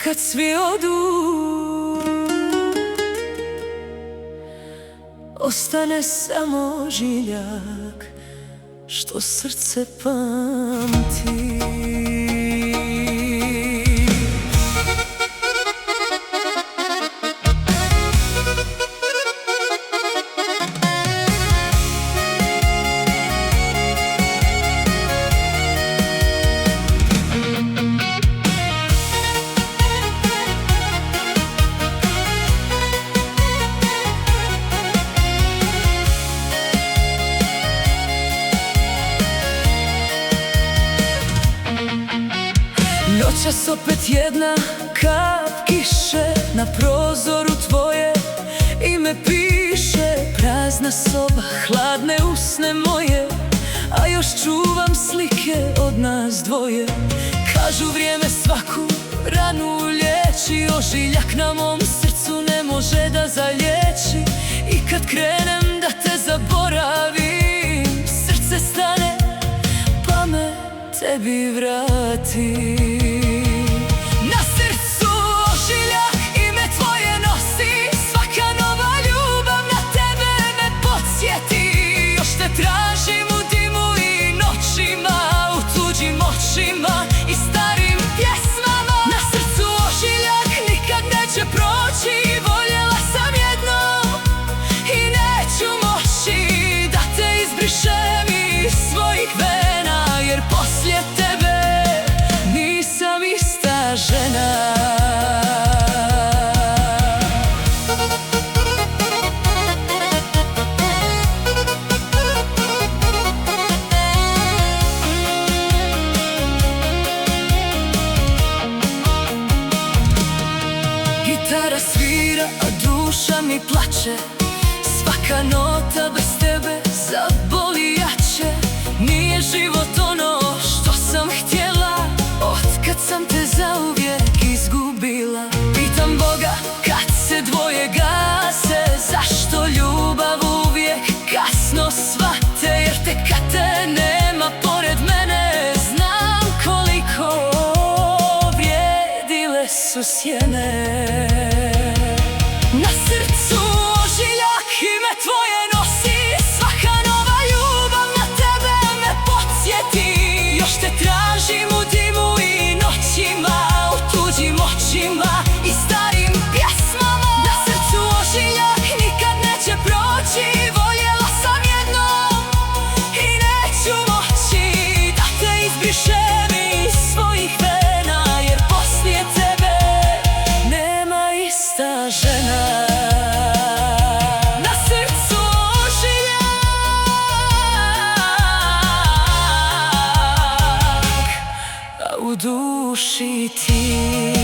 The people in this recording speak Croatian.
kad svi odu, ostane samo žiljak što srce pamti. Noćas opet jedna kap kiše na prozoru tvoje ime piše. Prazna soba, hladne usne moje, a još čuvam slike od nas dvoje. Kažu vrijeme svaku ranu liječi, ožiljak na mom srcu ne može da zaliječi. I kad krenem da te zaboravim, srce stane pa me tebi vrati. Na srcu ožiljak ime tvoje nosi, svaka nova ljubav na tebe me podsjeti. Još te tražim u dimu i noćima, u tuđim očima i starim pjesmama. Na srcu ožiljak nikad neće proći, voljela sam jednom i neću moći da te izbrišem iz svojih vena, jer poslije tebe nisam ista žena. Gitara svira, a duša mi plače, svaka nota bez tebe zaboli jače. Nije život ono što sam htjela, otkad sam te zauvijek izgubila. Pitam Boga kad se dvoje gase, zašto ljubav uvijek kasno shvate. Jer te kad te nema pored mene, znam koliko vrijedile su sjene. Na srcu ožiljak ime tvoje nosi, svaka nova ljubav na tebe me podsjeti. Još te tražim u dimu i noćima, u tuđim očima i starim pjesmama. Na srcu ožiljak nikad neće proći, voljela sam jednom i neću moći da te izbrišem iz svojih vena, jer poslije tebe nema ista žena. Na srcu ožiljak, a u duši ti.